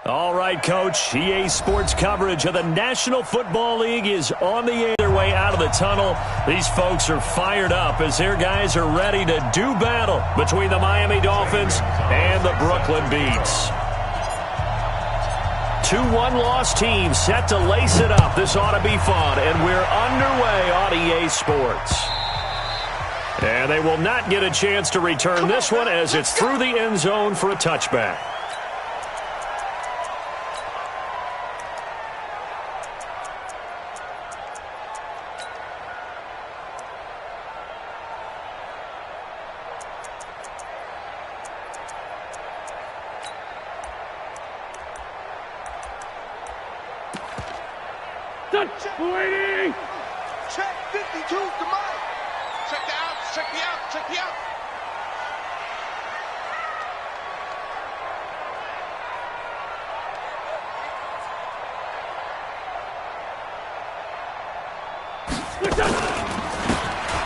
All right, Coach. EA Sports coverage of the National Football League is on their way out of the tunnel. These folks are fired up as their guys are ready to do battle between the Miami Dolphins and the Brooklyn Beats. 2-1 loss teams set to lace it up. This ought to be fun, and we're underway on EA Sports. And they will not get a chance to return this one as it's through the end zone for a touchback. Waiting! Check 52 to Mike. Check the out, check the out, check the out.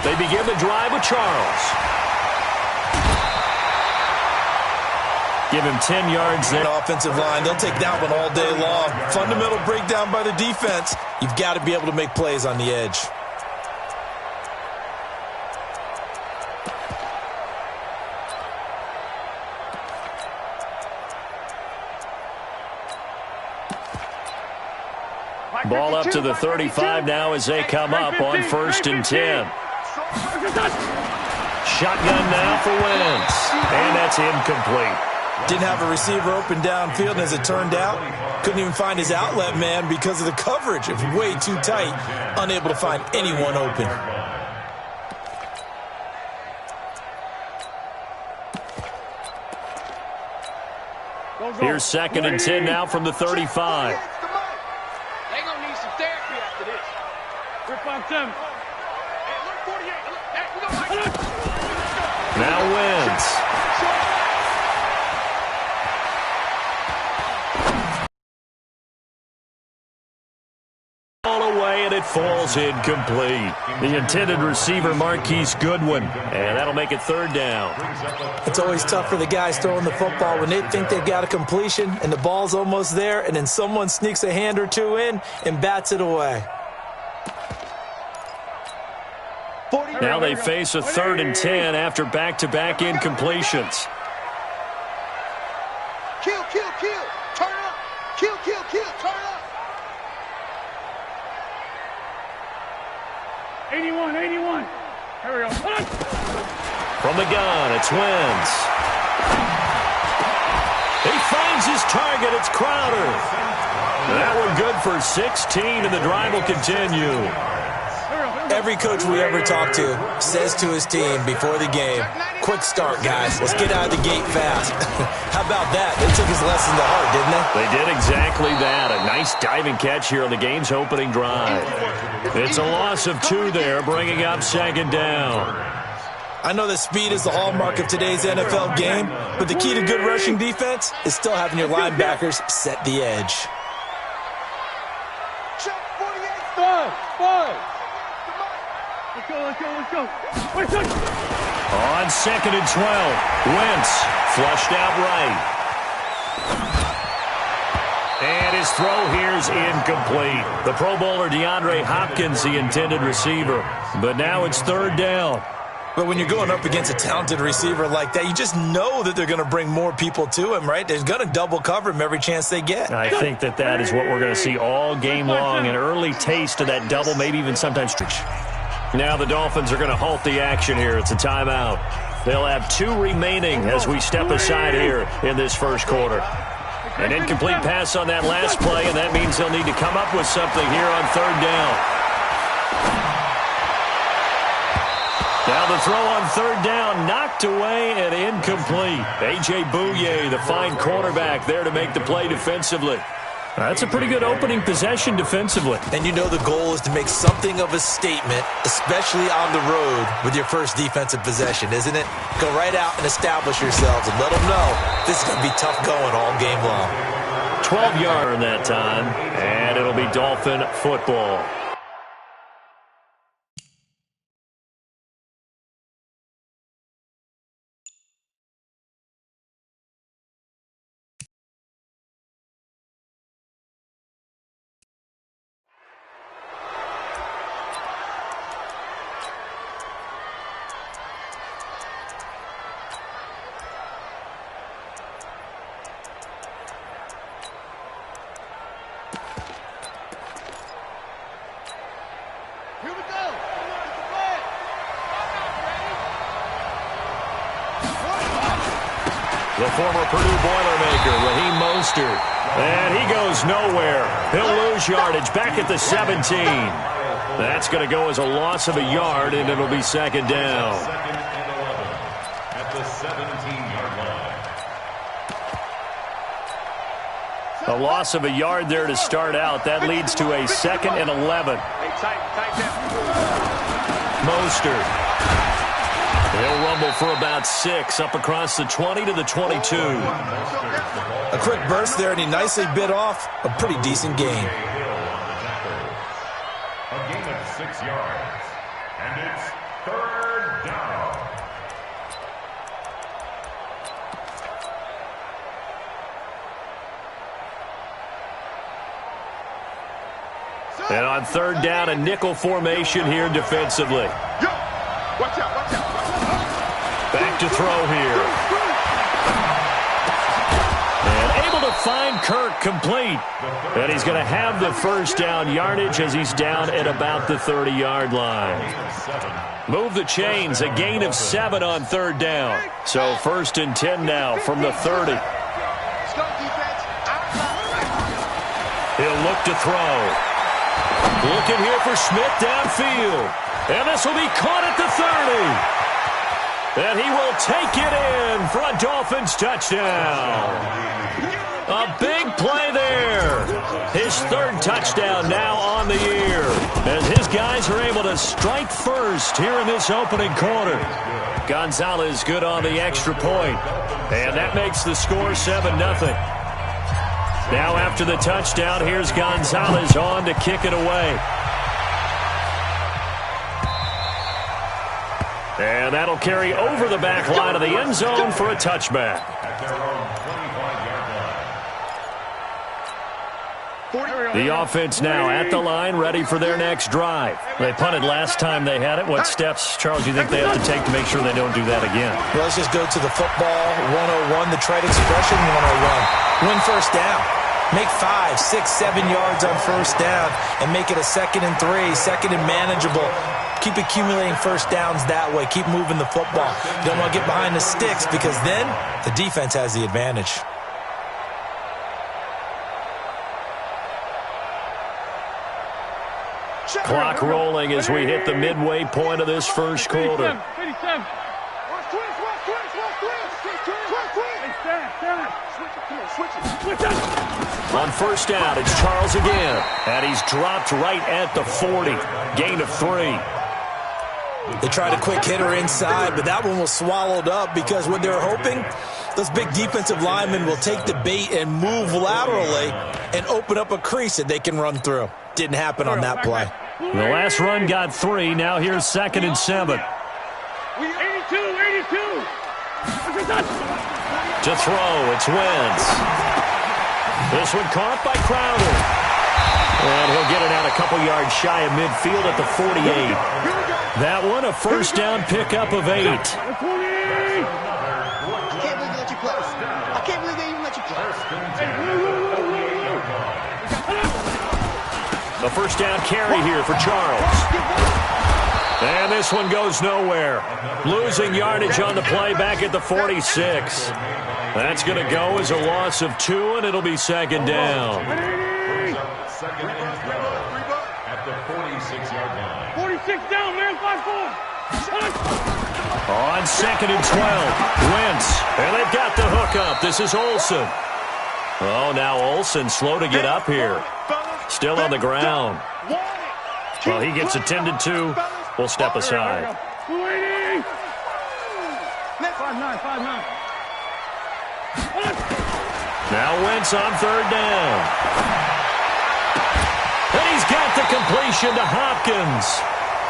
They begin the drive with Charles. Give him 10 yards there. Offensive line, they'll take that one all day long. Fundamental breakdown by the defense. You've got to be able to make plays on the edge. Ball up to the 35 now as they come up on 1st and 10. Shotgun now for Wentz. And that's incomplete. Didn't have a receiver open downfield, and as it turned out, couldn't even find his outlet man because of the coverage. It was way too tight, unable to find anyone open. Here's 2nd and 10 now from the 35. They're going to need some therapy after this. Rip on 7. Hey, look, 48. Hey, Now Wentz. All away, and it falls incomplete. The intended receiver, Marquise Goodwin, and that'll make it 3rd down. It's always tough for the guys throwing the football when they think they've got a completion and the ball's almost there, and then someone sneaks a hand or two in and bats it away. Now they face a 3rd and 10 after back-to-back incompletions. Kill, kill, kill. Turn up. Kill, kill, kill. Turn up. 81. Here we go. From the gun, it's Wentz. He finds his target. It's Crowder. That one good for 16, and the drive will continue. Every coach we ever talk to says to his team before the game, quick start, guys. Let's get out of the gate fast. How about that? They took his lesson to heart, didn't they? They did exactly that. A nice diving catch here on the game's opening drive. It's a loss of 2 there, bringing up 2nd down. I know that speed is the hallmark of today's NFL game, but the key to good rushing defense is still having your linebackers set the edge. Check 48. 5. Let's go. Wait, On 2nd and 12, Wentz flushed out right. And his throw here's incomplete. The Pro Bowler DeAndre Hopkins, the intended receiver. But now it's 3rd down. But when you're going up against a talented receiver like that, you just know that they're going to bring more people to him, right? They're going to double cover him every chance they get. I think that is what we're going to see all game long. An early taste of that double, maybe even sometimes stretch. Now the Dolphins are going to halt the action here. It's a timeout. They'll have 2 remaining as we step aside here in this 1st quarter. An incomplete pass on that last play, and that means they'll need to come up with something here on 3rd down. Now the throw on 3rd down, knocked away and incomplete. A.J. Bouye, the fine cornerback, there to make the play defensively. That's a pretty good opening possession defensively. And you know the goal is to make something of a statement, especially on the road with your first defensive possession, isn't it? Go right out and establish yourselves and let them know this is going to be tough going all game long. 12-yarder in that time, and it'll be Dolphin football. The former Purdue Boilermaker, Raheem Mostert. And he goes nowhere. He'll lose yardage back at the 17. That's going to go as a loss of a yard, and it'll be second down. At the 17-yard line. A loss of a yard there to start out. That leads to a 2nd and 11. Mostert. He'll rumble for about 6, up across the 20 to the 22. A quick burst there, and he nicely bit off a pretty decent gain. A gain of 6 yards. And it's 3rd down. And on 3rd down, a nickel formation here defensively. Watch out, watch out. Back to throw here. And able to find Kirk complete. And he's going to have the first down yardage as he's down at about the 30-yard line. Move the chains, a gain of 7 on 3rd down. So 1st and 10 now from the 30. He'll look to throw. Looking here for Smith downfield. And this will be caught at the 30. And he will take it in for a Dolphins touchdown. A big play there. His 3rd touchdown now on the year, as his guys are able to strike first here in this opening quarter. Gonzalez good on the extra point. And that makes the score 7-0. Now after the touchdown, here's Gonzalez on to kick it away. And that'll carry over the back line of the end zone for a touchback. The offense now at the line, ready for their next drive. They punted last time they had it. What steps, Charles, do you think they have to take to make sure they don't do that again? Well, let's just go to the football 101, the trade expression 101. Win first down. Make 5, 6, 7 yards on first down and make it a 2nd and 3, 2nd and manageable. Keep accumulating first downs that way. Keep moving the football. You don't want to get behind the sticks because then the defense has the advantage. Clock rolling as we hit the midway point of this first quarter. On first down, it's Charles again. And he's dropped right at the 40. Gain of 3. They tried a quick hitter inside, but that one was swallowed up because what they were hoping, those big defensive linemen will take the bait and move laterally and open up a crease that they can run through. Didn't happen on that play. The last run got 3. Now here's 2nd and 7. 82. To throw, it's Wentz. This one caught by Crowder. And he'll get it out a couple yards shy of midfield at the 48. That one, a first down pickup of 8. I can't believe they let you play. I can't believe they even let you play. The first down carry here for Charles. And this one goes nowhere. Losing yardage on the play back at the 46. That's going to go as a loss of 2, and it'll be 2nd down. 2nd and 12 at the 46-yard line. 46 down, man. 5-4. On 2nd and 12, Wentz. And they've got the hook up. This is Olsen. Oh, now Olsen slow to get up here. Still on the ground. Well, he gets attended to. We'll step aside. 280. 5-9. Now Wentz on 3rd down. And he's got the completion to Hopkins.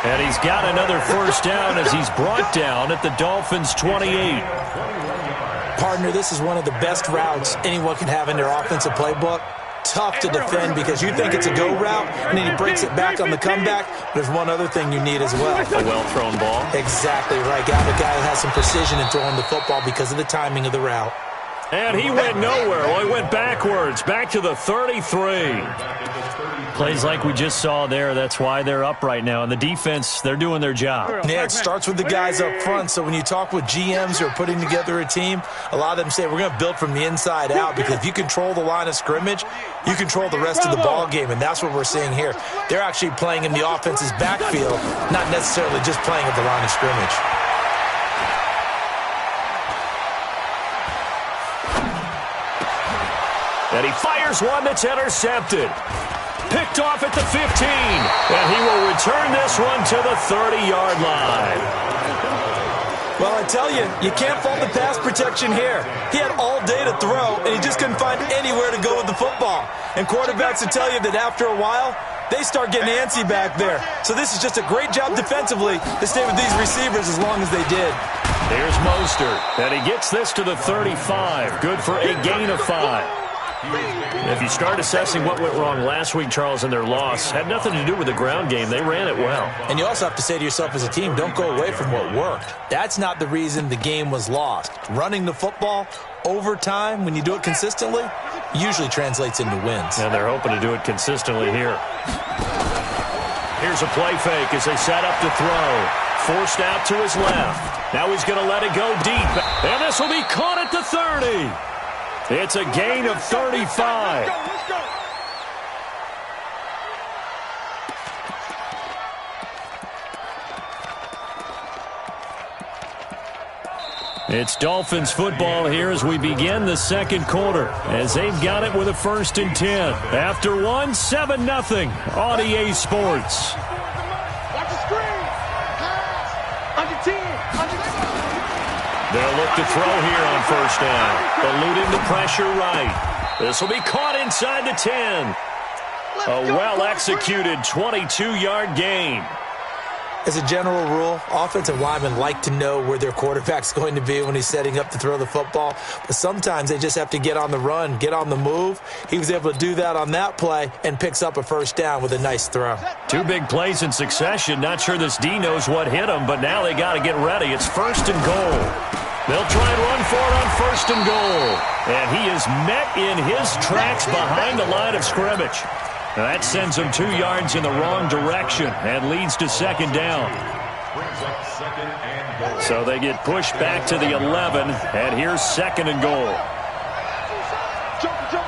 And he's got another first down as he's brought down at the Dolphins' 28. Partner, this is one of the best routes anyone can have in their offensive playbook. Tough to defend because you think it's a go route, and then he breaks it back on the comeback. There's one other thing you need as well. A well-thrown ball. Exactly right. Got a guy who has some precision in throwing the football because of the timing of the route. And he went nowhere. Well, he went backwards, back to the 33. Plays like we just saw there. That's why they're up right now. And the defense, they're doing their job. Yeah, it starts with the guys up front. So when you talk with GMs who are putting together a team, a lot of them say we're going to build from the inside out, because if you control the line of scrimmage, you control the rest of the ball game, and that's what we're seeing here. They're actually playing in the offense's backfield, not necessarily just playing at the line of scrimmage. And he fires one that's intercepted. Picked off at the 15. And he will return this one to the 30-yard line. Well, I tell you, you can't fault the pass protection here. He had all day to throw, and he just couldn't find anywhere to go with the football. And quarterbacks will tell you that after a while, they start getting antsy back there. So this is just a great job defensively to stay with these receivers as long as they did. Here's Mostert. And he gets this to the 35. Good for a gain of 5. If you start assessing what went wrong last week, Charles, in their loss, had nothing to do with the ground game. They ran it well. And you also have to say to yourself as a team, don't go away from what worked. That's not the reason the game was lost. Running the football over time, when you do it consistently, usually translates into wins. And they're hoping to do it consistently here. Here's a play fake as they set up to throw. Forced out to his left. Now he's going to let it go deep. And this will be caught at the 30. It's a gain of 35. Let's go. It's Dolphins football here as we begin the second quarter, as they've got it with a 1st and 10. After 7-0 on EA Sports. Watch the screen. Pass. Under 10. Under 10. They'll look to throw here on 1st down. Eluding the pressure right. This will be caught inside the 10. A well-executed 22-yard gain. As a general rule, offensive linemen like to know where their quarterback's going to be when he's setting up to throw the football. But sometimes they just have to get on the run, get on the move. He was able to do that on that play and picks up a 1st down with a nice throw. 2 big plays in succession. Not sure this D knows what hit him, but now they got to get ready. It's 1st and goal. They'll try and run for it on 1st and goal. And he is met in his tracks behind the line of scrimmage. Now that sends him 2 yards in the wrong direction and leads to 2nd down. So they get pushed back to the 11, and here's 2nd and goal. Jumper.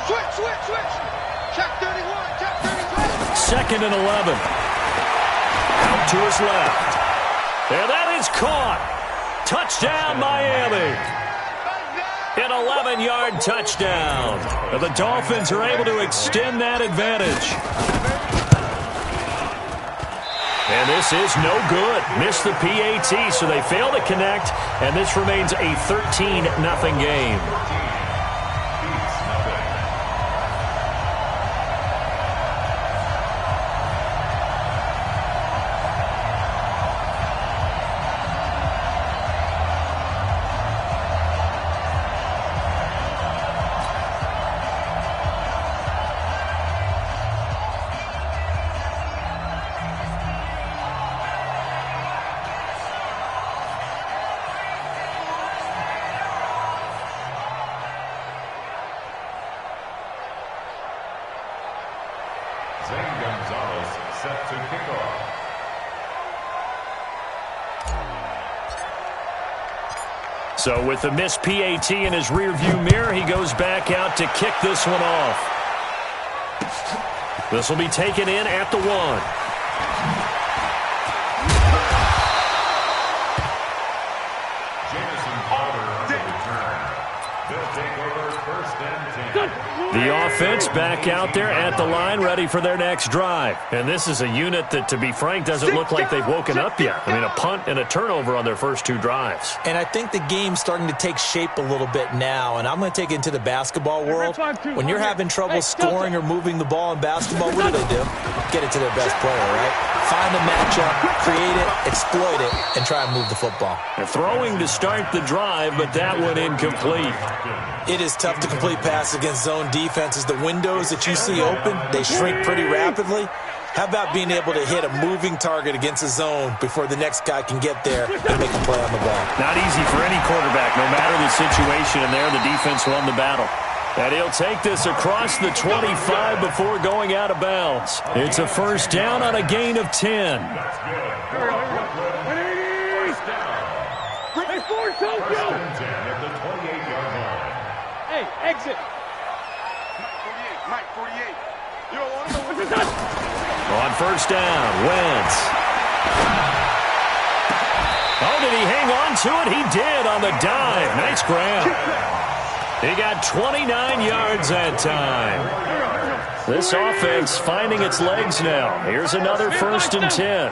Switch. Check 31. Check 33. 2nd and 11. Out to his left. And that is caught. Touchdown, Miami. An 11-yard touchdown. The Dolphins are able to extend that advantage. And this is no good. Missed the PAT, so they fail to connect, and this remains a 13-0 game. Set to kick off. So with the missed PAT in his rearview mirror, he goes back out to kick this one off. This will be taken in at the 1. The offense back out there at the line, ready for their next drive. And this is a unit that, to be frank, doesn't look like they've woken up yet. I mean, a punt and a turnover on their first 2 drives. And I think the game's starting to take shape a little bit now, and I'm going to take it into the basketball world. When you're having trouble scoring or moving the ball in basketball, what do? Get it to their best player, right? Find a matchup, create it, exploit it, and try and move the football. They're throwing to start the drive, but that one incomplete. It is tough to complete passes against zone defenses. The windows that you see open, they shrink pretty rapidly. How about being able to hit a moving target against a zone before the next guy can get there and make a play on the ball? Not easy for any quarterback, no matter the situation, and there the defense won the battle. And he'll take this across the 25 before going out of bounds. It's a first down on a gain of 10. Hey, exit. Mike 48. You don't want to know what What's this? On first down, Wentz. Oh, did he hang on to it? He did on the dive. Nice grab. He got 29 yards that time. This offense finding its legs now. Here's another first and 10.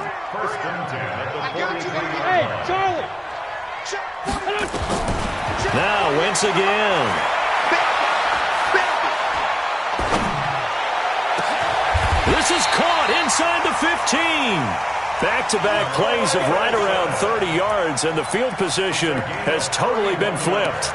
Hey, Charlie. Now Wentz again. This is caught inside the 15. Back-to-back plays of right around 30 yards, and the field position has totally been flipped.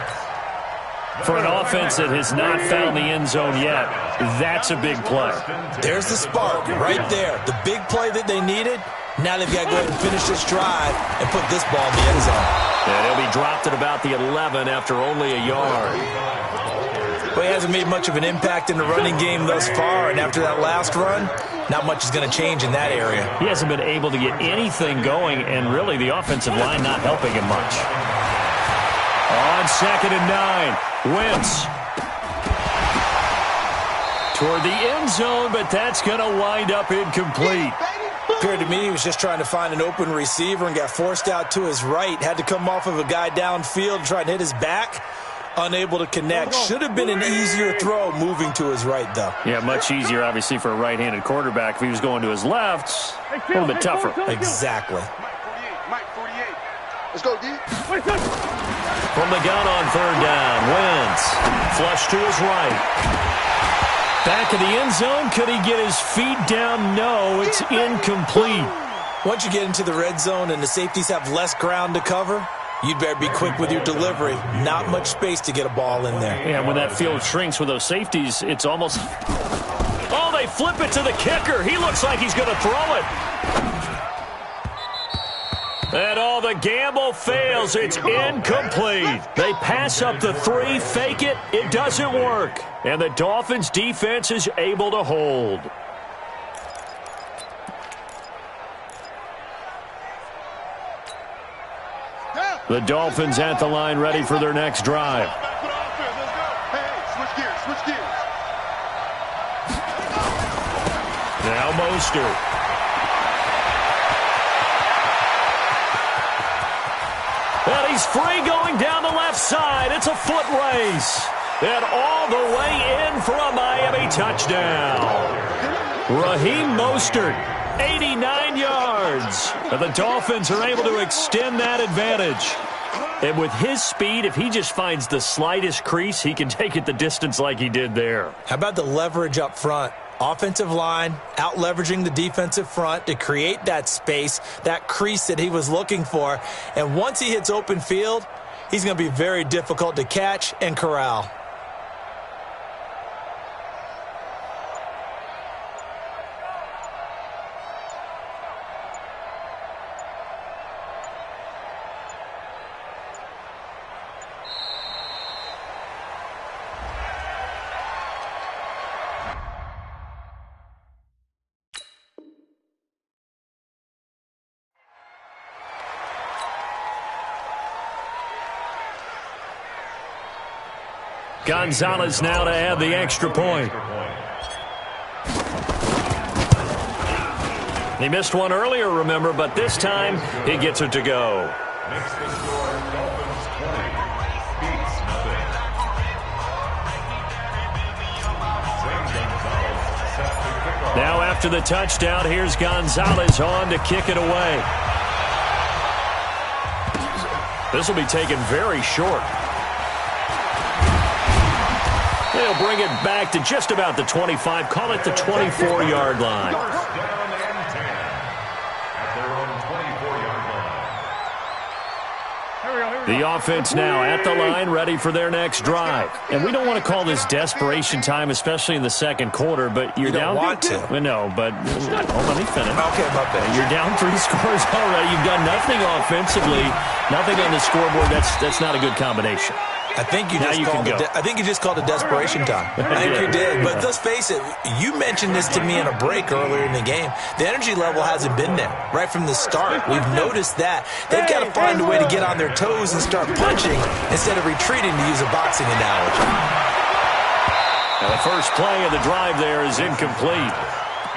For an offense that has not found the end zone yet, that's a big play. There's the spark right there. The big play that they needed. Now they've got to go ahead and finish this drive and put this ball in the end zone. And he'll be dropped at about the 11 after only a yard. Well, he hasn't made much of an impact in the running game thus far, and after that last run, not much is going to change in that area. He hasn't been able to get anything going, and really the offensive line not helping him much. On 2nd and 9, Wentz toward the end zone, but that's going to wind up incomplete. Appeared to me he was just trying to find an open receiver and got forced out to his right. Had to come off of a guy downfield and try and hit his back. Unable to connect. Should have been an easier throw moving to his right, though. Yeah, much easier, obviously, for a right-handed quarterback. If he was going to his left, a little bit tougher. Exactly. Mike 48. Let's go, D. From the gun on 3rd down, Wentz. Flush to his right. Back of the end zone. Could he get his feet down? No, it's incomplete. Once you get into the red zone and the safeties have less ground to cover, you'd better be quick with your delivery. Not much space to get a ball in there. Yeah, when that field shrinks with those safeties, it's almost... Oh, they flip it to the kicker. He looks like he's going to throw it. And all the gamble fails. It's incomplete. They pass up the 3, fake it. It doesn't work. And the Dolphins defense is able to hold. The Dolphins at the line ready for their next drive. Hey, switch gears, switch gears. Now Mostert. And he's free going down the left side. It's a foot race. And all the way in for a Miami touchdown. Raheem Mostert, 89 yards. And the Dolphins are able to extend that advantage. And with his speed, if he just finds the slightest crease, he can take it the distance like he did there. How about the leverage up front? Offensive line out leveraging the defensive front to create that space, that crease that he was looking for. And once he hits open field, he's going to be very difficult to catch and corral. Gonzalez now to add the extra point. He missed one earlier, remember, but this time he gets it to go. Makes the score Dolphins 20, Beats nothing. Set to kick off. Now after the touchdown, here's Gonzalez on to kick it away. This will be taken very short. They'll bring it back to just about the 25. Call it the 24-yard line. First down and 10 at their own 24-yard line. The offense now at the line, ready for their next drive. And we don't want to call this desperation time, especially in the second quarter, but you're down. You don't want to. Well, no, but let me finish. Okay, my bad. You're down 3 scores already. You've done nothing offensively, nothing on the scoreboard. That's not a good combination. I think you just called it desperation time. I think you did. But let's face it, you mentioned this to me in a break earlier in the game. The energy level hasn't been there right from the start. We've noticed that. They've got to find a way to get on their toes and start punching instead of retreating, to use a boxing analogy. Now the first play of the drive there is incomplete.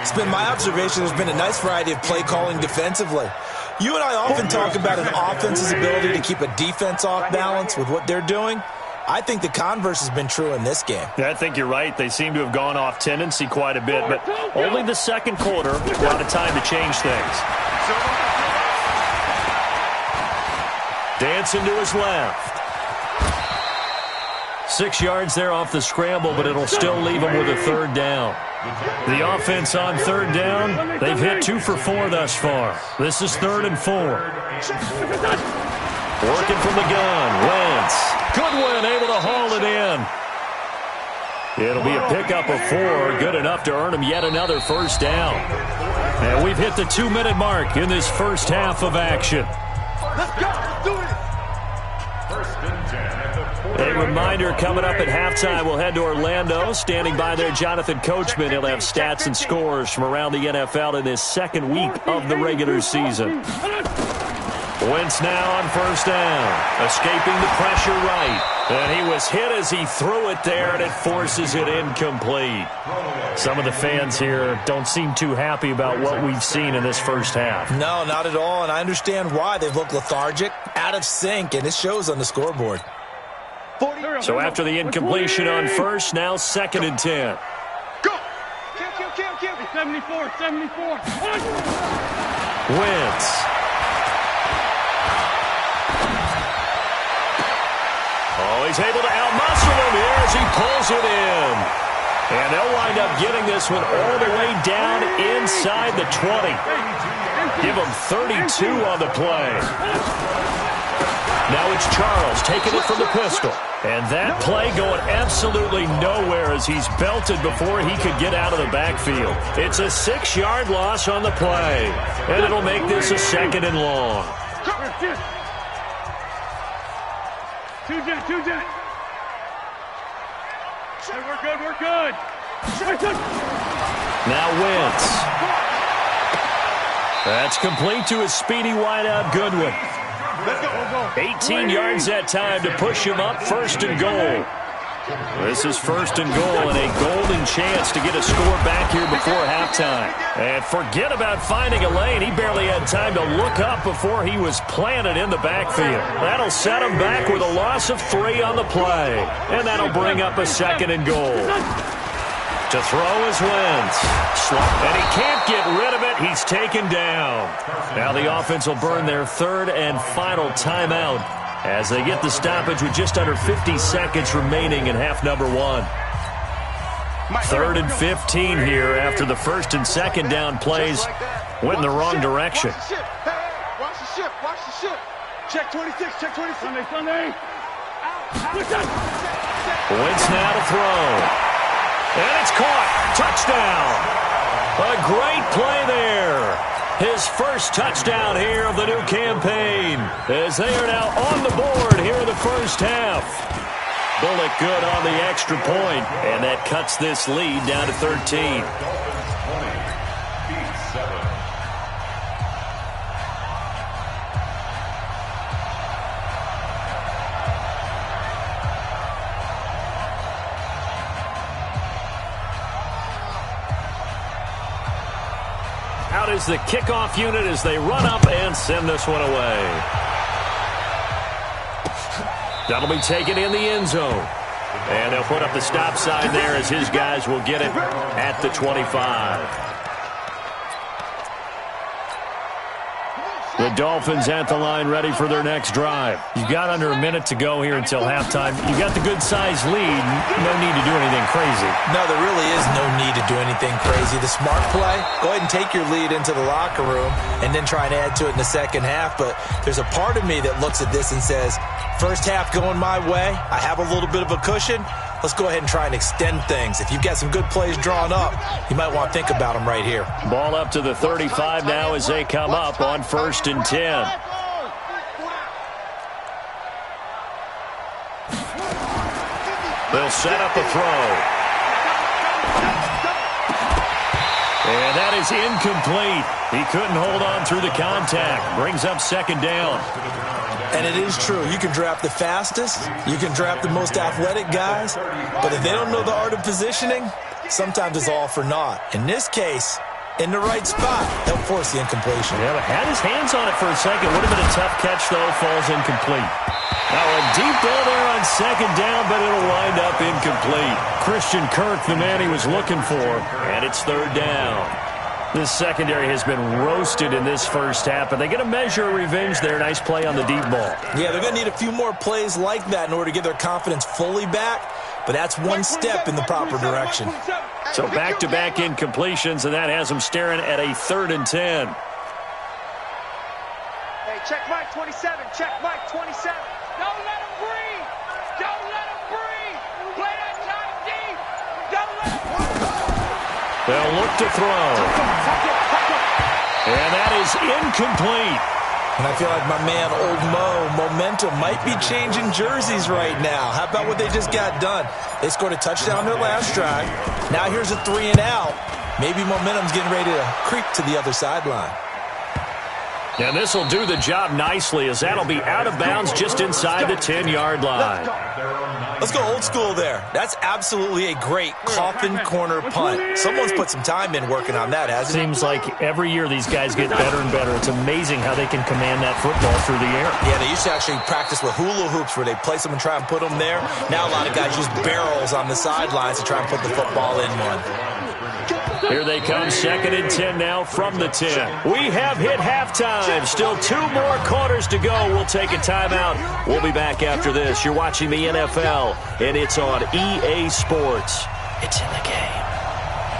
It's been my observation there's been a nice variety of play calling defensively. You and I often talk about an offense's ability to keep a defense off balance with what they're doing. I think the converse has been true in this game. Yeah, I think you're right. They seem to have gone off tendency quite a bit, but only the second quarter, a lot of time to change things. Dancing to his left. 6 yards there off the scramble, but it'll still leave him with a third down. The offense on third down, they've hit 2 for 4 thus far. This is 3rd and 4. Working from the gun, Wentz. Goodwin able to haul it in. It'll be a pickup of 4, good enough to earn him yet another first down. And we've hit the 2-minute mark in this first half of action. Let's go. Do it. First and 10 at the 40. A reminder, coming up at halftime, we'll head to Orlando. Standing by there, Jonathan Coachman. He'll have stats and scores from around the NFL in this second week of the regular season. Wentz now on first down. Escaping the pressure right. And he was hit as he threw it there, and it forces it incomplete. Some of the fans here don't seem too happy about what we've seen in this first half. No, not at all, and I understand why. They've looked lethargic, out of sync, and it shows on the scoreboard. So after the incompletion on first, now 2nd and 10. Go. 74. Wentz. Oh, he's able to outmuscle him here as he pulls it in. And they'll wind up getting this one all the way down inside the 20. Give him 32 on the play. Now it's Charles taking it from the pistol. And that play going absolutely nowhere as he's belted before he could get out of the backfield. It's a 6-yard loss on the play. And it'll make this a 2nd and long. Two jet. Hey, we're good. Now Wentz. That's complete to his speedy wideout Goodwin. 18 yards that time to push him up, 1st and goal. This is 1st and goal and a golden chance to get a score back here before halftime. And forget about finding a lane. He barely had time to look up before he was planted in the backfield. That'll set him back with a loss of 3 on the play. And that'll bring up a 2nd and goal. To throw is Wentz. And he can't get rid of it. He's taken down. Now the offense will burn their 3rd and final timeout as they get the stoppage with just under 50 seconds remaining in half number 1. 3rd and 15 here after the 1st and 2nd down plays went in the wrong direction. Watch the ship. Watch the ship. Check 26. Check 26. Sunday. Wentz now to throw. And it's caught. Touchdown. A great play there. His first touchdown here of the new campaign as they are now on the board here in the first half. Bullock good on the extra point, and that cuts this lead down to 13. Out is the kickoff unit as they run up and send this one away. That'll be taken in the end zone. And they'll put up the stop sign there as his guys will get it at the 25. The Dolphins at the line ready for their next drive. You've got under a minute to go here until halftime. You've got the good-sized lead. No need to do anything crazy. No, there really is no need to do anything crazy. The smart play, go ahead and take your lead into the locker room and then try and add to it in the second half. But there's a part of me that looks at this and says, first half going my way, I have a little bit of a cushion. Let's go ahead and try and extend things. If you've got some good plays drawn up, you might want to think about them right here. Ball up to the 35 now as they come up on 1st and 10. They'll set up a throw. And that is incomplete. He couldn't hold on through the contact. Brings up second down. And it is true. You can draft the fastest. You can draft the most athletic guys. But if they don't know the art of positioning, sometimes it's all for naught. In this case, in the right spot, they'll force the incompletion. Yeah, but had his hands on it for a second. Would have been a tough catch, though. Falls incomplete. Now a deep ball there on second down, but it'll wind up incomplete. Christian Kirk, the man he was looking for, and it's third down. This secondary has been roasted in this first half, but they get a measure of revenge there. Nice play on the deep ball. Yeah, they're going to need a few more plays like that in order to get their confidence fully back, but that's one step in the proper direction. So back-to-back incompletions, and that has them staring at a 3rd and 10. Hey, check Mike 27. Check Mike 27. Don't let him breathe. Don't let him breathe. Play that time deep. Don't let him breathe. They'll look to throw. And that is incomplete. And I feel like my man, Old Mo, momentum might be changing jerseys right now. How about what they just got done? They scored a touchdown their last drive. Now here's a 3 and out. Maybe momentum's getting ready to creep to the other sideline. And this will do the job nicely, as that'll be out of bounds just inside the 10-yard line. Let's go old school there. That's absolutely a great coffin corner punt. Someone's put some time in working on that, hasn't it? Seems like every year these guys get better and better. It's amazing how they can command that football through the air. Yeah, they used to actually practice with hula hoops where they place them and try and put them there. Now a lot of guys use barrels on the sidelines to try and put the football in one. Here they come, 2nd and 10 now from the 10. We have hit halftime. Still 2 more quarters to go. We'll take a timeout. We'll be back after this. You're watching the NFL, and it's on EA Sports. It's in the game.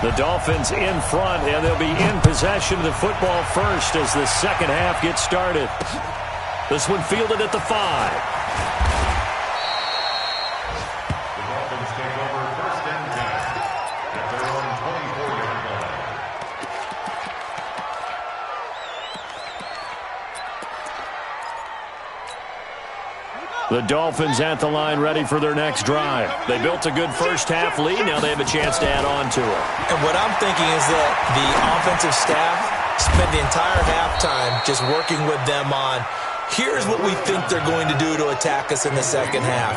The Dolphins in front, and they'll be in possession of the football first as the second half gets started. This one fielded at the 5. The Dolphins at the line, ready for their next drive. They built a good first half lead. Now they have a chance to add on to it. And what I'm thinking is that the offensive staff spent the entire halftime just working with them on, here's what we think they're going to do to attack us in the second half.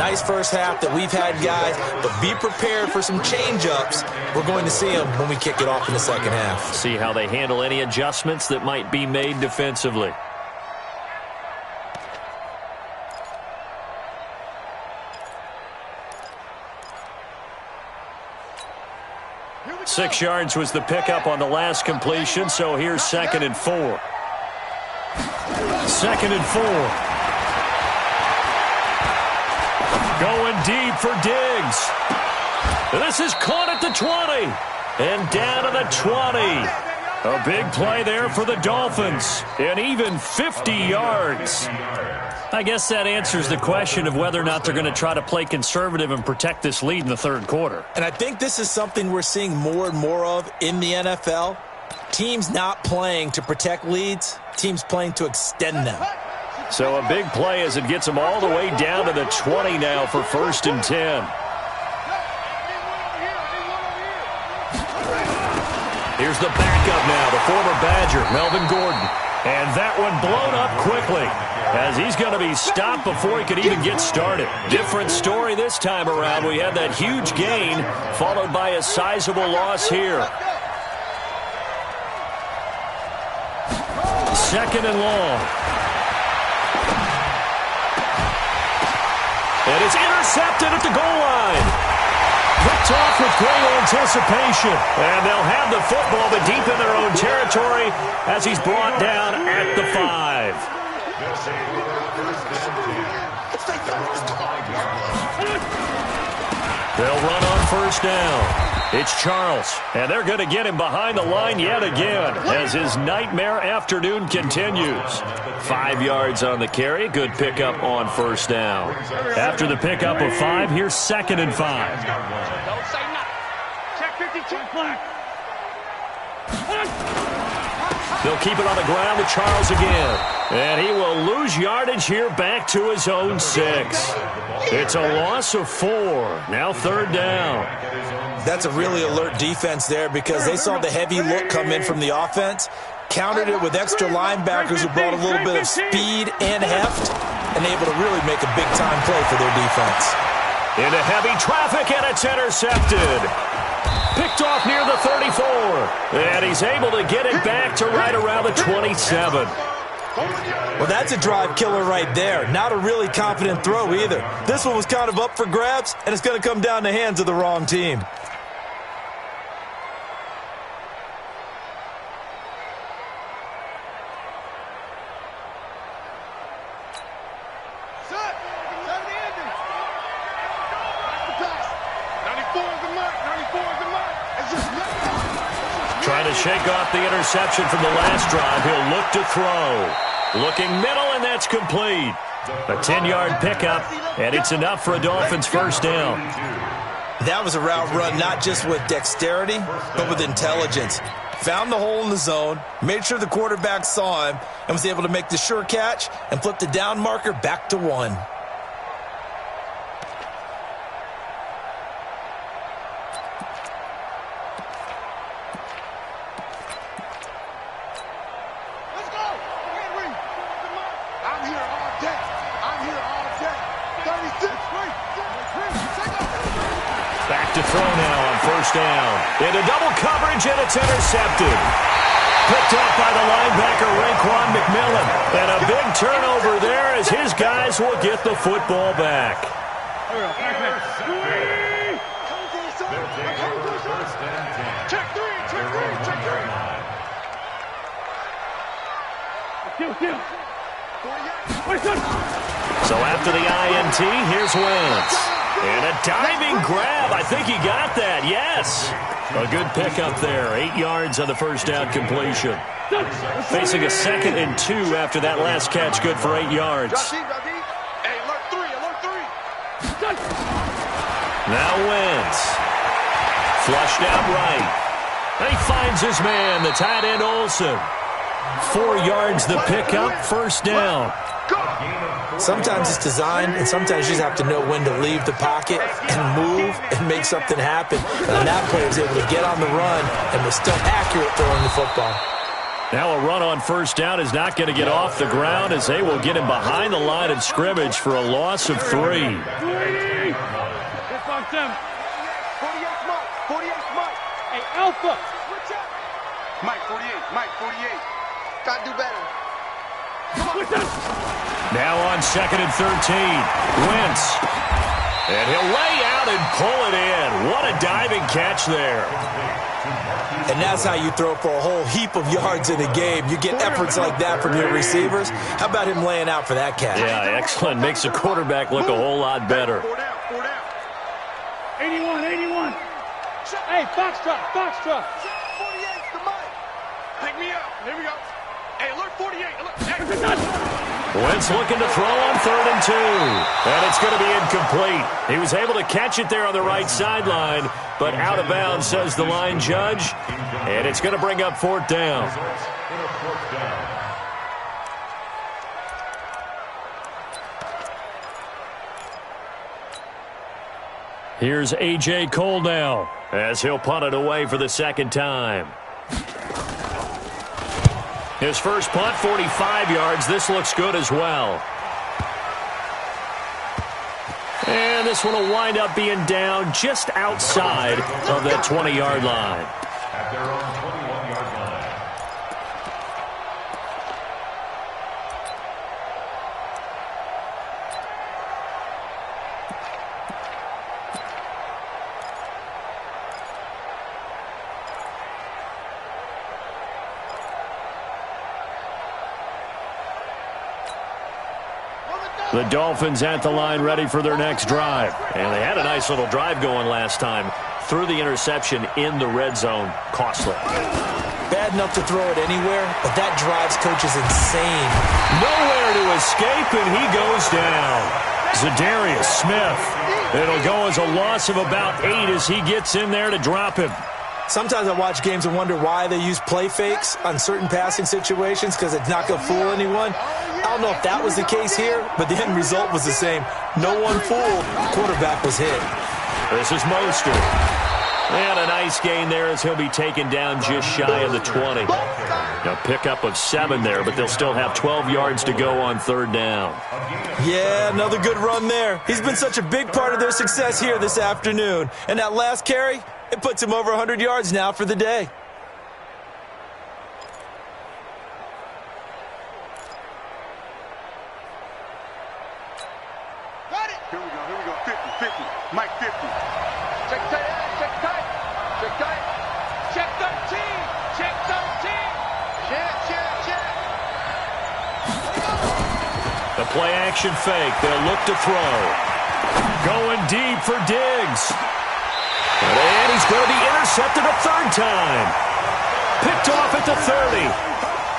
Nice first half that we've had, guys, but be prepared for some change-ups. We're going to see them when we kick it off in the second half. See how they handle any adjustments that might be made defensively. Six yards was the pickup on the last completion, so here's 2nd and 4. 2nd and 4. Going deep for Diggs. This is caught at the 20. And down to the 20. A big play there for the Dolphins. And even 50 yards. I guess that answers the question of whether or not they're going to try to play conservative and protect this lead in the third quarter. And I think this is something we're seeing more and more of in the NFL. Teams not playing to protect leads, teams playing to extend them. So a big play as it gets them all the way down to the 20 now for 1st and 10. Here's the backup now, the former Badger, Melvin Gordon. And that one blown up quickly as he's going to be stopped before he could even get started. Different story this time around. We had that huge gain followed by a sizable loss here. 2nd and long. And it's intercepted at the goal line. Picked off with great anticipation. And they'll have the football, but deep in their own territory as he's brought down at the 5. They'll run on 1st down. It's Charles, and they're going to get him behind the line yet again as his nightmare afternoon continues. 5 yards on the carry. Good pickup on 1st down. After the pickup of 5, here's 2nd and 5. Don't say nothing. Check 52 flag. They'll keep it on the ground with Charles again. And he will lose yardage here back to his own 6. It's a loss of 4. Now 3rd down. That's a really alert defense there because they saw the heavy look come in from the offense, countered it with extra linebackers who brought a little bit of speed and heft, and able to really make a big-time play for their defense. Into heavy traffic, and it's intercepted. Picked off near the 34. And he's able to get it back to right around the 27. Well, that's a drive killer right there. Not a really confident throw either. This one was kind of up for grabs, and it's going to come down the hands of the wrong team. Trying to shake off the interception from the last drive. He'll look to throw. Looking middle, and that's complete. A 10-yard pickup, and it's enough for a Dolphins first down. That was a route run not just with dexterity, but with intelligence. Found the hole in the zone, made sure the quarterback saw him, and was able to make the sure catch and flip the down marker back to 1. Back to throw now on first down. Into double coverage, and it's intercepted. Picked up by the linebacker, Raekwon McMillan. And a big turnover there as his guys will get the football back. So after the INT, here's Wentz. And a diving grab. I think he got that. Yes. A good pickup there. 8 yards on the first down completion. Facing a 2nd and 2 after that last catch. Good for 8 yards. Now Wentz. Flushed out right. And he finds his man, the tight end Olsen. 4 yards the pickup. First down. Sometimes it's designed, and sometimes you just have to know when to leave the pocket and move and make something happen. And that player was able to get on the run and was still accurate throwing the football. Now a run on first down is not going to get off the ground as they will get him behind the line of scrimmage for a loss of 3. 48 Mike. 48 Mike. Hey, Alpha. Mike, 48. Mike, 48. Gotta do better. Now on 2nd and 13. Wentz. And he'll lay out and pull it in. What a diving catch there. And that's how you throw for a whole heap of yards in a game. You get efforts like that from your receivers. How about him laying out for that catch? Yeah, excellent. Makes the quarterback look a whole lot better. 81, 81. Hey, Foxtrot, Foxtrot. 48's the mic. Pick me up. Here we go. Hey, alert 48. Wentz looking to throw on 3rd and 2. And it's going to be incomplete. He was able to catch it there on the right sideline, but out of bounds, says the line judge. And it's going to bring up 4th down. Here's A.J. Cole now as he'll punt it away for the 2nd time. His first punt, 45 yards. This looks good as well. And this one will wind up being down just outside of that 20-yard line. At their own 21-yard line. The Dolphins at the line ready for their next drive. And they had a nice little drive going last time. Threw the interception in the red zone. Costly. Bad enough to throw it anywhere, but that drives coaches insane. Nowhere to escape, and he goes down. Zadarius Smith. It'll go as a loss of about 8 as he gets in there to drop him. Sometimes I watch games and wonder why they use play fakes on certain passing situations because it's not going to fool anyone. I don't know if that was the case here, but the end result was the same. No one fooled. Quarterback was hit. This is Mostert. And a nice gain there as he'll be taken down just shy of the 20. A pickup of 7 there, but they'll still have 12 yards to go on 3rd down. Yeah, another good run there. He's been such a big part of their success here this afternoon. And that last carry, it puts him over 100 yards now for the day. Got it. Here we go. 50. Mike 50. Check tight. Check 13. Check 13. Check. The play action fake. They'll look to throw. Going deep for Diggs. And he's going to be intercepted a 3rd time. Picked off at the 30.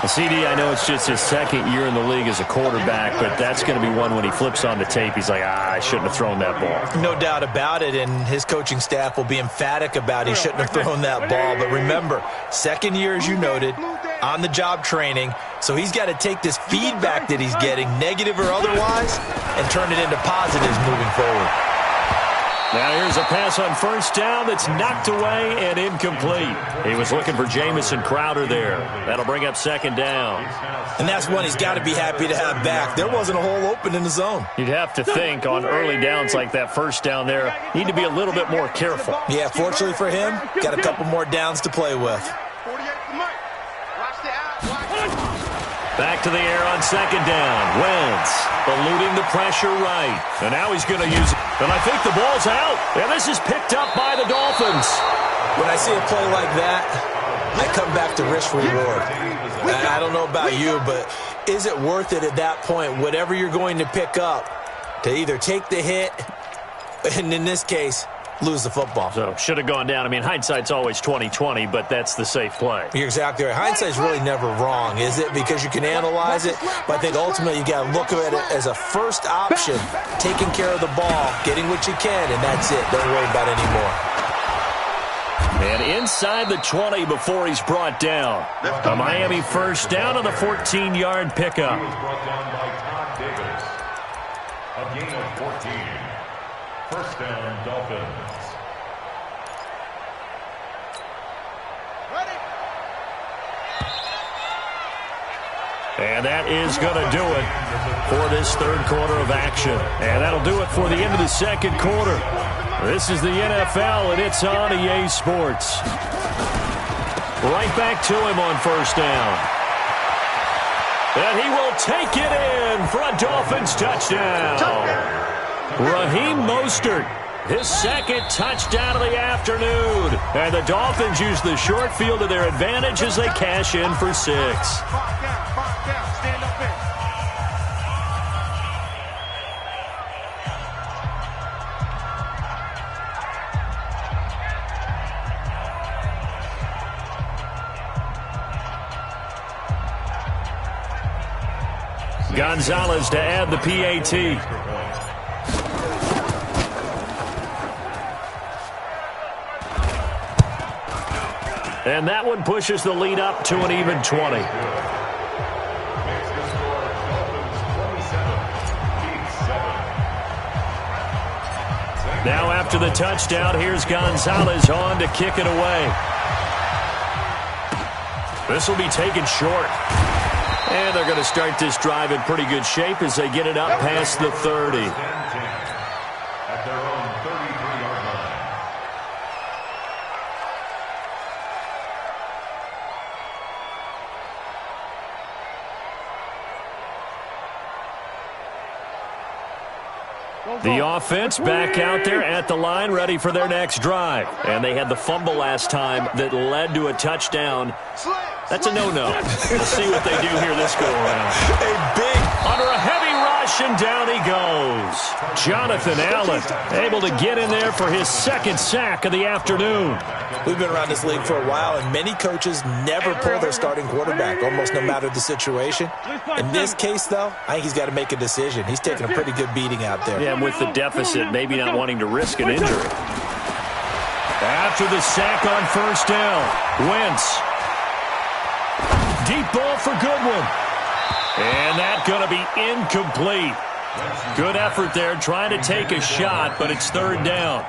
CD, I know it's just his 2nd year in the league as a quarterback, but that's going to be one when he flips on the tape, he's like, I shouldn't have thrown that ball. No doubt about it, and his coaching staff will be emphatic about he shouldn't have thrown that ball. But remember, 2nd year, as you noted, on-the-job training, so he's got to take this feedback that he's getting, negative or otherwise, and turn it into positives moving forward. Now here's a pass on 1st down that's knocked away and incomplete. He was looking for Jamison Crowder there. That'll bring up 2nd down. And that's one he's got to be happy to have back. There wasn't a hole open in the zone. You'd have to think on early downs like that 1st down there, need to be a little bit more careful. Yeah, fortunately for him, got a couple more downs to play with. 48 for Mike. Watch the out. Back to the air on 2nd down. Wentz eluding the pressure right. And now he's going to use it. And I think the ball's out. And this is picked up by the Dolphins. When I see a play like that, I come back to risk-reward. I don't know about you, but is it worth it at that point, whatever you're going to pick up, to either take the hit, and in this case, lose the football? So should have gone down. I mean, hindsight's always 20/20, but that's the safe play. You're exactly right. Hindsight's really never wrong, is it? Because you can analyze it, but I think ultimately you got to look at it as a first option, taking care of the ball, getting what you can, and that's it. Don't worry about it anymore. And inside the 20 before he's brought down. A Miami 1st down on the 14-yard pickup. Brought down by Todd Davis. A gain of 14. 1st down, Dolphins. And that is going to do it for this 3rd quarter of action. And that'll do it for the end of the 2nd quarter. This is the NFL, and it's on EA Sports. Right back to him on 1st down. And he will take it in for a Dolphins touchdown. Raheem Mostert, his 2nd touchdown of the afternoon. And the Dolphins use the short field to their advantage as they cash in for 6. Stand up there. Gonzalez to add the PAT. And that one pushes the lead up to an even 20. Now after the touchdown, here's Gonzalez on to kick it away. This will be taken short. And they're going to start this drive in pretty good shape as they get it up past the 30. At their own 33-yard line. The offense back out there at the line, ready for their next drive. And they had the fumble last time that led to a touchdown. That's a no-no. We'll see what they do here this go-around. A big Under a heavy rush, and down he goes. Jonathan Allen able to get in there for his 2nd sack of the afternoon. We've been around this league for a while, and many coaches never pull their starting quarterback, almost no matter the situation. In this case, though, I think he's got to make a decision. He's taking a pretty good beating out there. Yeah, and with the deficit, maybe not wanting to risk an injury. After the sack on first down, Wentz. Deep ball for Goodwin. And that's going to be incomplete. Good effort there trying to take a shot, but it's third down.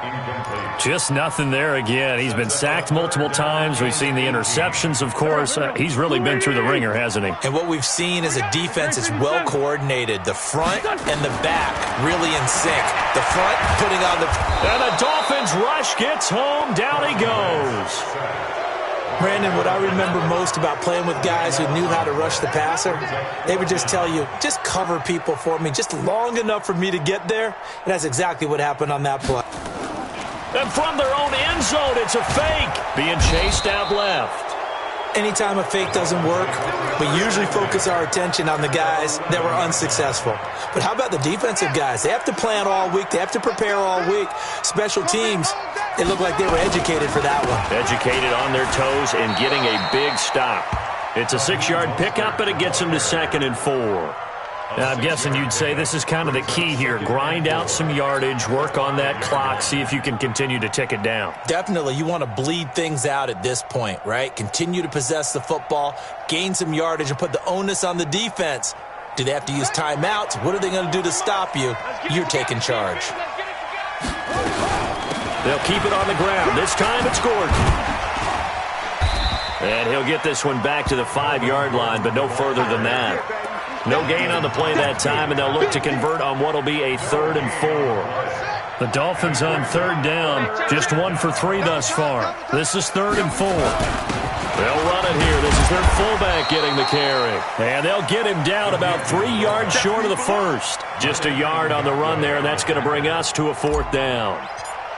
Just nothing there again. He's been sacked multiple times. We've seen the interceptions, of course. He's really been through the ringer, hasn't he? And what we've seen is a defense that's well coordinated. The front and the back really in sync. The front putting on the... And the Dolphins rush gets home. Down he goes. Brandon, what I remember most about playing with guys who knew how to rush the passer, they would just tell you, just cover people for me, just long enough for me to get there. And that's exactly what happened on that play. And from their own end zone, it's a fake. Being chased out left. Anytime a fake doesn't work, we usually focus our attention on the guys that were unsuccessful. But how about the defensive guys? They have to plan all week. They have to prepare all week. Special teams, it looked like they were educated for that one. Educated on their toes and getting a big stop. It's a 6-yard pickup, but it gets them to 2nd and 4. Now, I'm guessing you'd say this is kind of the key here. Grind out some yardage, work on that clock, see if you can continue to tick it down. Definitely. You want to bleed things out at this point, right? Continue to possess the football, gain some yardage, and put the onus on the defense. Do they have to use timeouts? What are they going to do to stop you? You're taking charge. They'll keep it on the ground. This time it's Gordon. And he'll get this one back to the 5-yard line, but no further than that. No gain on the play that time, and they'll look to convert on what will be a 3rd and 4. The Dolphins on 3rd down, just 1 for 3 thus far. This is 3rd and 4. They'll run it here. This is their fullback getting the carry. And they'll get him down about 3 yards short of the first. Just a yard on the run there, and that's going to bring us to a 4th down.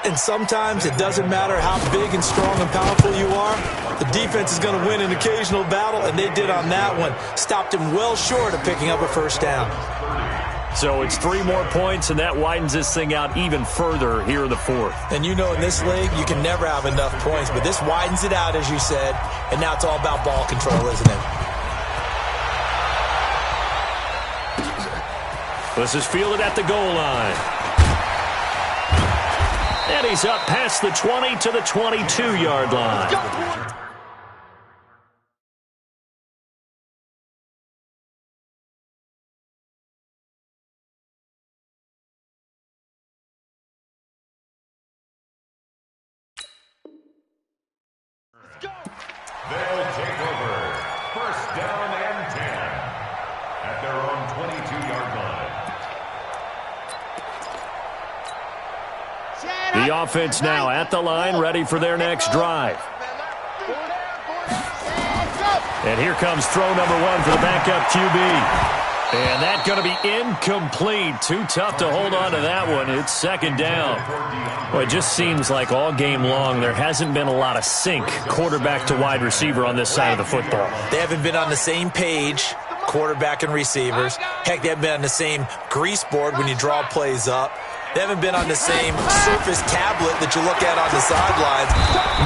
And sometimes it doesn't matter how big and strong and powerful you are. The defense is going to win an occasional battle, and they did on that one. Stopped him well short of picking up a first down. So it's 3 more points, and that widens this thing out even further here in the 4th. And you know in this league, you can never have enough points, but this widens it out, as you said, and now it's all about ball control, isn't it? This is fielded at the goal line. And he's up past the 20 to the 22-yard line. They'll take over. First down and 10 at their own 22-yard line. The offense now at the line, ready for their next drive. And here comes throw number 1 for the backup QB. And that's going to be incomplete. Too tough to hold on to that one. It's 2nd down. Well, it just seems like all game long there hasn't been a lot of sync quarterback to wide receiver on this side of the football. They haven't been on the same page, quarterback and receivers. Heck, they haven't been on the same grease board when you draw plays up. They haven't been on the same Surface tablet that you look at on the sidelines.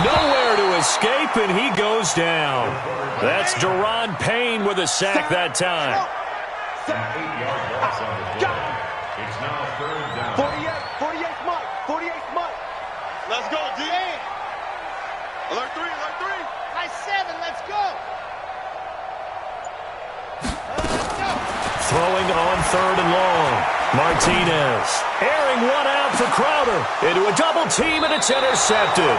Nowhere to escape, and he goes down. That's Deron Payne with a sack that time. 8-yard loss on the play. It's now 3rd down. 48 Mike. 48 Mike. Let's go, D. Alert 3, alert 3. High 7, let's go. Throwing on 3rd and long. Martinez airing one out for Crowder. Into a double team, and it's intercepted.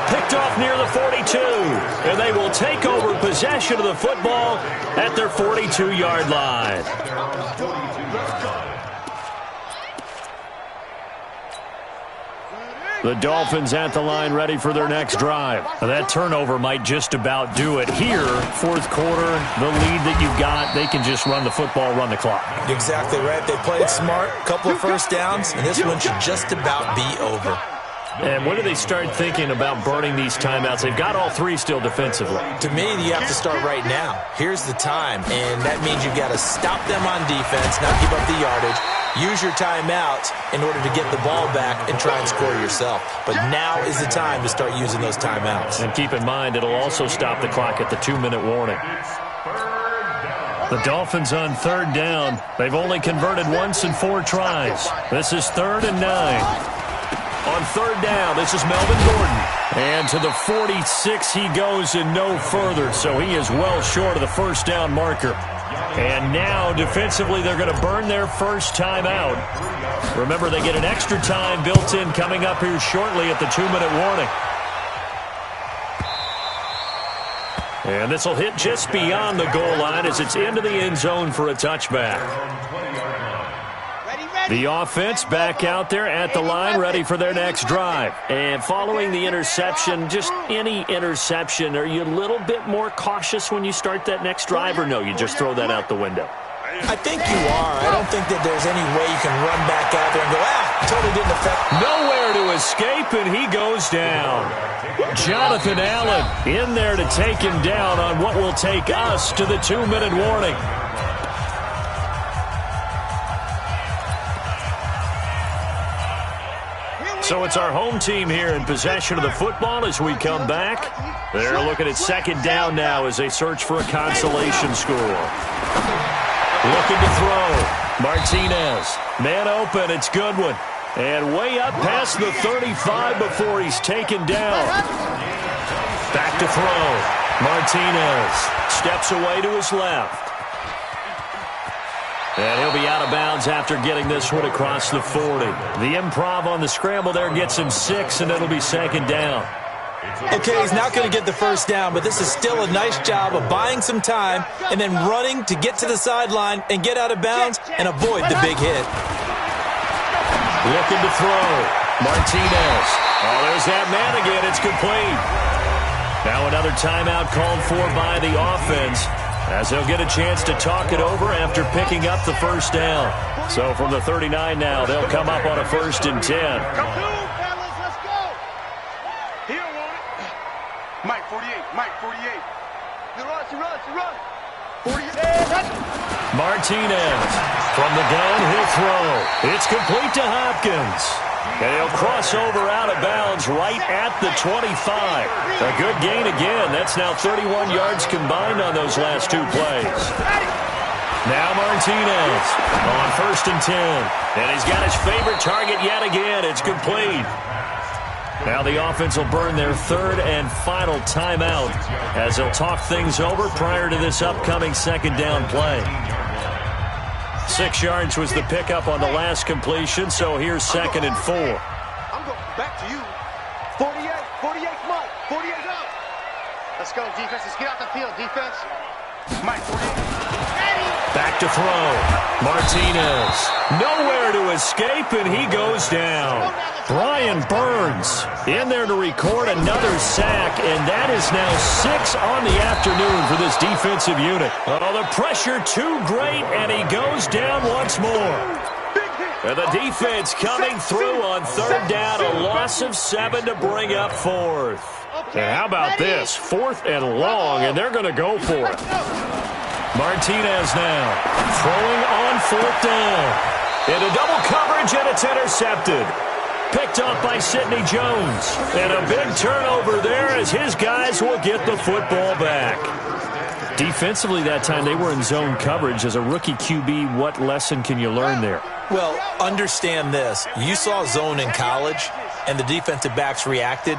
Picked off near the 42, and they will take over possession of the football at their 42-yard line. The Dolphins at the line ready for their next drive. Now, that turnover might just about do it here. 4th quarter, the lead that you've got, they can just run the football, run the clock. Exactly right. They played smart, couple of first downs, and this one should just about be over. And when do they start thinking about burning these timeouts? They've got all 3 still defensively. To me, you have to start right now. Here's the time, and that means you've got to stop them on defense, not give up the yardage. Use your timeouts in order to get the ball back and try and score yourself. But now is the time to start using those timeouts. And keep in mind, it'll also stop the clock at the 2-minute warning. The Dolphins on 3rd down. They've only converted once in 4 tries. This is 3rd and 9. On third down, this is Melvin Gordon. And to the 46 he goes and no further, so he is well short of the first down marker. And now, defensively, they're going to burn their first time out. Remember, they get an extra time built in coming up here shortly at the 2-minute warning. And this will hit just beyond the goal line as it's into the end zone for a touchback. The offense back out there at the line, ready for their next drive. And following the interception, just any interception, are you a little bit more cautious when you start that next drive, or no, you just throw that out the window? I think you are. I don't think that there's any way you can run back out there and go, totally didn't affect. Nowhere to escape, and he goes down. Jonathan Allen in there to take him down on what will take us to the 2-minute warning. So it's our home team here in possession of the football as we come back. They're looking at second down now as they search for a consolation score. Looking to throw. Martinez. Man open. It's Goodwin. And way up past the 35 before he's taken down. Back to throw. Martinez steps away to his left. And he'll be out of bounds after getting this one across the 40. The improv on the scramble there gets him 6, and it'll be second down. Okay, he's not going to get the first down, but this is still a nice job of buying some time and then running to get to the sideline and get out of bounds and avoid the big hit. Looking to throw. Martinez. Oh, there's that man again. It's complete. Now another timeout called for by the offense, as they'll get a chance to talk it over after picking up the first down. So from the 39 now, they'll come up on a 1st and 10. Come through, fellas, let's go. He don't want it. Mike 48, Mike 48. He runs. 48. Martinez from the gun, he'll throw. It's complete to Hopkins. And he'll cross over out of bounds right at the 25. A good gain again. That's now 31 yards combined on those last 2 plays. Now Martinez on 1st and 10. And he's got his favorite target yet again. It's complete. Now the offense will burn their 3rd and final timeout as they'll talk things over prior to this upcoming second down play. 6 yards was the pickup on the last completion, so here's 2nd and 4. I'm going back to you. 48, Mike. 48 out. Let's go, defense. Let's get out the field, defense. Mike, 48. Back to throw. Martinez. Nowhere to escape, and he goes down. Brian Burns in there to record another sack, and that is now 6 on the afternoon for this defensive unit. Oh, the pressure too great, and he goes down once more. And the defense coming through on 3rd down, a loss of 7 to bring up 4th. And how about this? 4th and long, and they're going to go for it. Martinez now throwing on 4th down. Into double coverage, and it's intercepted. Picked off by Sidney Jones. And a big turnover there as his guys will get the football back. Defensively that time, they were in zone coverage. As a rookie QB, what lesson can you learn there? Well, understand this. You saw zone in college, and the defensive backs reacted,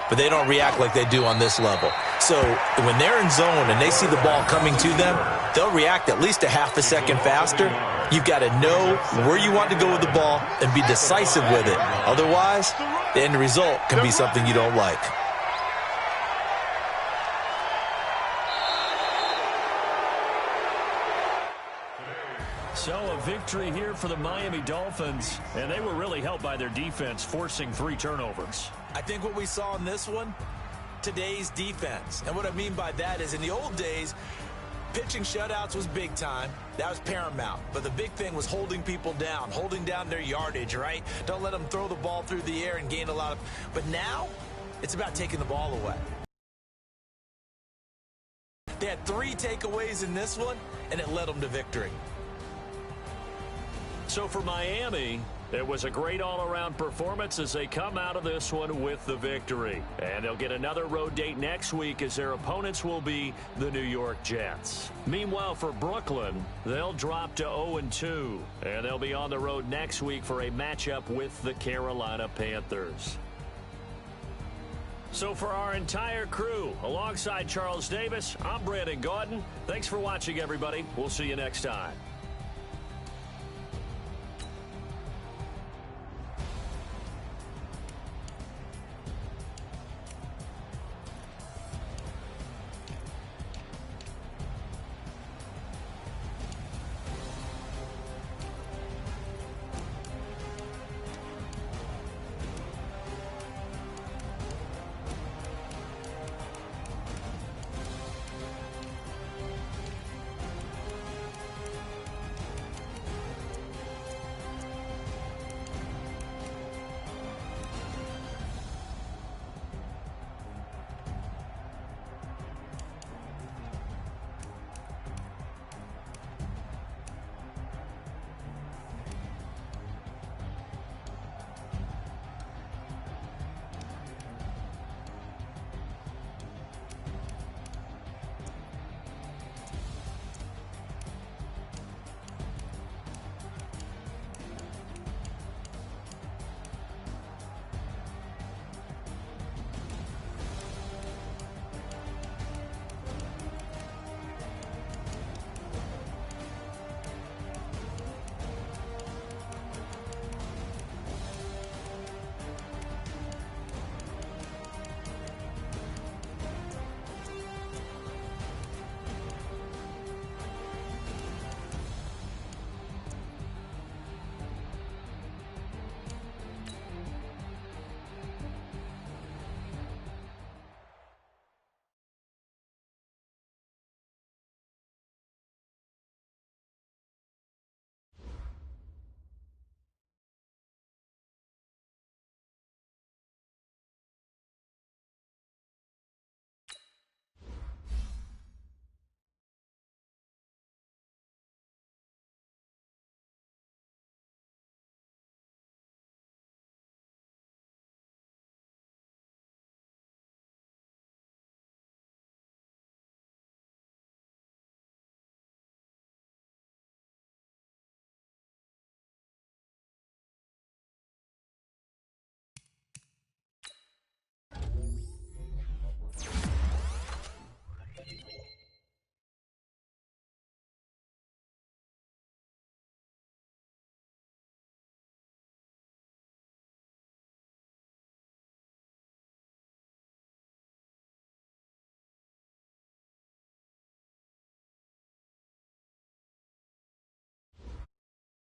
but they don't react like they do on this level. So when they're in zone and they see the ball coming to them, they'll react at least a half a second faster. You've got to know where you want to go with the ball and be decisive with it. Otherwise, the end result can be something you don't like. So a victory here for the Miami Dolphins, and they were really helped by their defense, forcing 3 turnovers. I think what we saw in this one, today's defense. And what I mean by that is in the old days, pitching shutouts was big time. That was paramount. But the big thing was holding people down, holding down their yardage, right? Don't let them throw the ball through the air and gain a lot of... But now, it's about taking the ball away. They had 3 takeaways in this one, and it led them to victory. So for Miami, It was a great all-around performance as they come out of this one with the victory. And they'll get another road date next week as their opponents will be the New York Jets. Meanwhile, for Brooklyn, they'll drop to 0-2. And they'll be on the road next week for a matchup with the Carolina Panthers. So for our entire crew, alongside Charles Davis, I'm Brandon Gaudin. Thanks for watching, everybody. We'll see you next time.